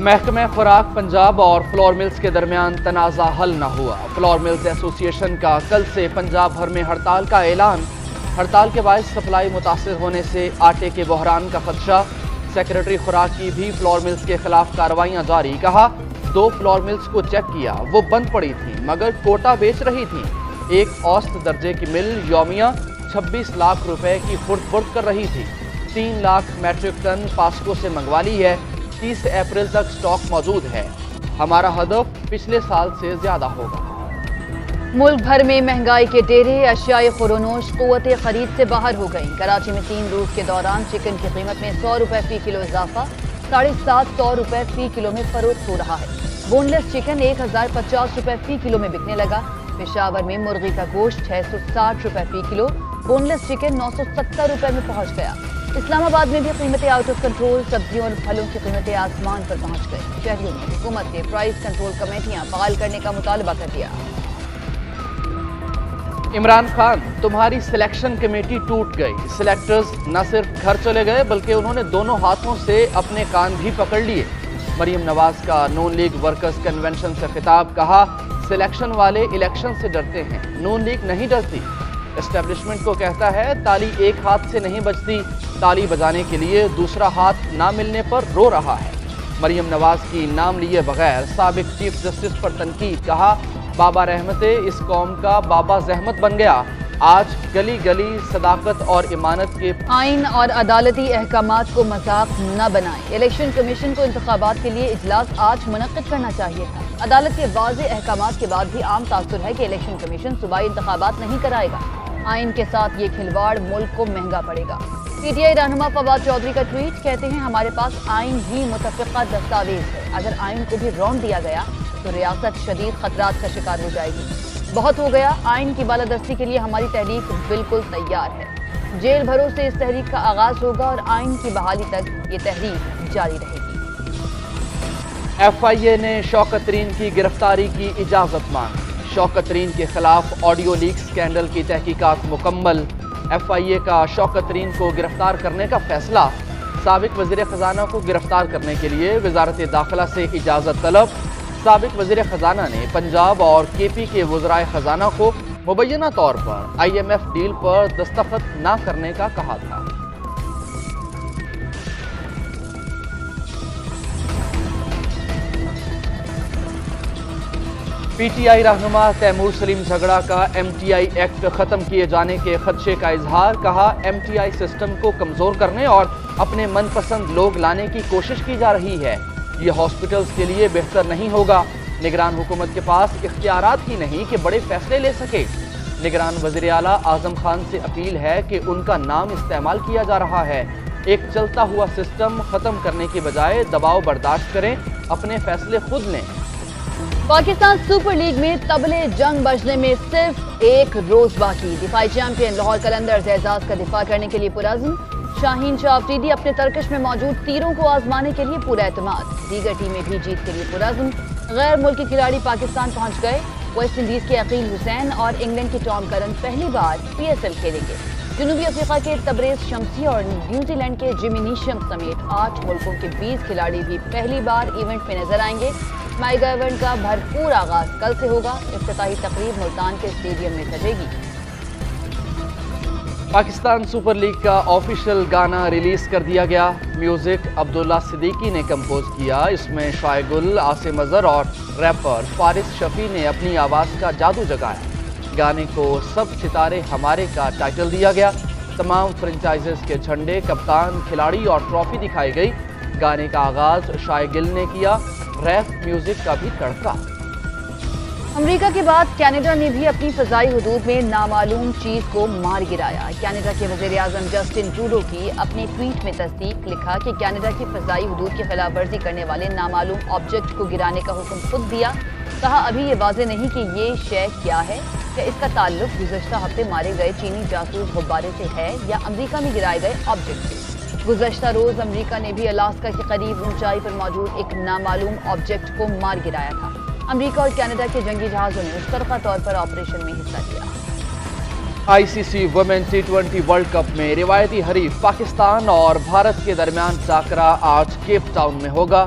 محکمہ خوراک پنجاب اور فلور ملز کے درمیان تنازع حل نہ ہوا۔ فلور ملز ایسوسی ایشن کا کل سے پنجاب بھر میں ہڑتال کا اعلان۔ ہڑتال کے باعث سپلائی متاثر ہونے سے آٹے کے بحران کا خدشہ۔ سیکریٹری خوراک کی بھی فلور ملز کے خلاف کارروائیاں جاری۔ کہا 2 فلور ملز کو چیک کیا، وہ بند پڑی تھیں مگر کوٹا بیچ رہی تھیں۔ ایک اوسط درجے کی مل یومیہ 26 لاکھ روپے کی خرد کر رہی تھی۔ 3 لاکھ میٹرک ٹن پاسکو سے منگوا لی ہے۔ 30 اپریل تک سٹاک موجود ہے۔ ہمارا ہدف پچھلے سال سے زیادہ ہوگا۔ ملک بھر میں مہنگائی کے ڈیرے، اشیاء خورونوش قوت خرید سے باہر ہو گئیں۔ کراچی میں 3 روز کے دوران چکن کی قیمت میں 100 روپے فی کلو اضافہ، 750 روپے فی کلو میں فروخت ہو رہا ہے۔ بون لیس چکن 1050 روپے فی کلو میں بکنے لگا۔ پشاور میں مرغی کا گوشت 660 روپے فی کلو، بون لیس چکن 970 روپے میں پہنچ گیا۔ اسلام آباد میں بھی قیمتیں آؤٹ آف کنٹرول، سبزیوں اور پھلوں کی قیمتیں آسمان پر پہنچ گئی۔ شہریوں نے حکومت کے پرائس کنٹرول کمیٹیاں فعال کرنے کا مطالبہ کر دیا۔ عمران خان، تمہاری سلیکشن کمیٹی ٹوٹ گئی۔ سلیکٹرز نہ صرف گھر چلے گئے بلکہ انہوں نے دونوں ہاتھوں سے اپنے کان بھی پکڑ لیے۔ مریم نواز کا نون لیگ ورکرز کنونشن سے خطاب۔ کہا سلیکشن والے الیکشن سے ڈرتے ہیں، نون لیگ نہیں ڈرتی۔ اسٹیبلشمنٹ کو کہتا ہے تالی ایک ہاتھ سے نہیں بجتی، تالی بجانے کے لیے دوسرا ہاتھ نہ ملنے پر رو رہا ہے۔ مریم نواز کی نام لیے بغیر سابق چیف جسٹس پر تنقید۔ کہا بابا رحمت اس قوم کا بابا زحمت بن گیا۔ آج گلی گلی صداقت اور امانت کے آئین اور عدالتی احکامات کو مذاق نہ بنائیں۔ الیکشن کمیشن کو انتخابات کے لیے اجلاس آج منعقد کرنا چاہیے تھا۔ عدالت کے واضح احکامات کے بعد بھی عام تاثر ہے کہ الیکشن کمیشن صوبائی انتخابات نہیں کرائے گا۔ آئین کے ساتھ یہ کھلواڑ ملک کو مہنگا پڑے گا۔ پی ٹی آئی رہنما فواد چودھری کا ٹویٹ۔ کہتے ہیں ہمارے پاس آئین ہی متفقہ دستاویز ہے، اگر آئین کو بھی رون دیا گیا تو ریاست شدید خطرات کا شکار ہو جائے گی۔ بہت ہو گیا، آئین کی بالادستی کے لیے ہماری تحریک بالکل تیار ہے۔ جیل بھروں سے اس تحریک کا آغاز ہوگا اور آئین کی بحالی تک یہ تحریک جاری رہے گی۔ ایف آئی اے نے شوکت ترین کی گرفتاری کی اجازت مانگی۔ شوکت ترین کے خلاف آڈیو لیک سکینڈل کی تحقیقات مکمل۔ ایف آئی اے کا شوکت ترین کو گرفتار کرنے کا فیصلہ۔ سابق وزیر خزانہ کو گرفتار کرنے کے لیے وزارت داخلہ سے اجازت طلب۔ سابق وزیر خزانہ نے پنجاب اور کے پی کے وزرائے خزانہ کو مبینہ طور پر آئی ایم ایف ڈیل پر دستخط نہ کرنے کا کہا تھا۔ پی ٹی آئی رہنما تیمور سلیم جھگڑا کا ایم ٹی آئی ایکٹ ختم کیے جانے کے خدشے کا اظہار۔ کہا ایم ٹی آئی سسٹم کو کمزور کرنے اور اپنے من پسند لوگ لانے کی کوشش کی جا رہی ہے، یہ ہاسپٹلز کے لیے بہتر نہیں ہوگا۔ نگران حکومت کے پاس اختیارات ہی نہیں کہ بڑے فیصلے لے سکے۔ نگران وزیر اعلیٰ اعظم خان سے اپیل ہے کہ ان کا نام استعمال کیا جا رہا ہے۔ ایک چلتا ہوا سسٹم ختم کرنے کے بجائے دباؤ برداشت کریں، اپنے فیصلے خود لیں۔ پاکستان سپر لیگ میں طبلے جنگ بجنے میں صرف ایک روز باقی۔ دفاعی چیمپئن لاہور قلندرز اعزاز کا دفاع کرنے کے لیے پرعزم۔ شاہین شاہ آفریدی اپنے ترکش میں موجود تیروں کو آزمانے کے لیے پورا اعتماد۔ دیگر ٹیمیں بھی جیت کے لیے پرعزم۔ غیر ملکی کھلاڑی پاکستان پہنچ گئے۔ ویسٹ انڈیز کے عقیل حسین اور انگلینڈ کے ٹام کرن پہلی بار پی ایس ایل کھیلیں گے۔ جنوبی افریقہ کے تبریز شمسی اور نیوزی لینڈ کے جیمی نیشم سمیت 8 ملکوں کے 20 کھلاڑی بھی پہلی بار ایونٹ میں نظر آئیں گے۔ مائی گو ایونٹ کا بھرپور آغاز کل سے ہوگا۔ افتتاحی تقریب ملتان کے اسٹیڈیم میں سجے گی۔ پاکستان سپر لیگ کا آفیشیل گانا ریلیز کر دیا گیا۔ میوزک عبداللہ صدیقی نے کمپوز کیا۔ اس میں شائع گل، عاصم اظہر اور ریپر فارس شفیع نے اپنی آواز کا جادو جگایا۔ گانے کو سب ستارے ہمارے کا ٹائٹل دیا گیا۔ تمام فرنچائزز کے جھنڈے، کپتان، کھلاڑی اور ٹرافی دکھائی گئی۔ گانے کا آغاز شائع گل نے کیا، ریپ میوزک کا بھی تڑکا۔ امریکہ کے بعد کینیڈا نے بھی اپنی فضائی حدود میں نامعلوم چیز کو مار گرایا۔ کینیڈا کے وزیر اعظم جسٹن ٹروڈو کی اپنے ٹویٹ میں تصدیق۔ لکھا کہ کینیڈا کی فضائی حدود کی خلاف ورزی کرنے والے نامعلوم آبجیکٹ کو گرانے کا حکم خود دیا۔ کہا ابھی یہ واضح نہیں کہ یہ شے کیا ہے، کہ اس کا تعلق گزشتہ ہفتے مارے گئے چینی جاسوس غبارے سے ہے یا امریکہ میں گرائے گئے آبجیکٹ سے۔ گزشتہ روز امریکہ نے بھی الاسکا کے قریب اونچائی پر موجود ایک نامعلوم آبجیکٹ کو مار گرایا تھا۔ امریکہ اور کینیڈا کے جنگی جہازوں نے مشترکہ طور پر آپریشن میں حصہ لیا۔ I C C women T20 world cup میں روایتی حریف پاکستان اور بھارت کے درمیان ٹاکرا آج کیپ ٹاؤن میں ہوگا۔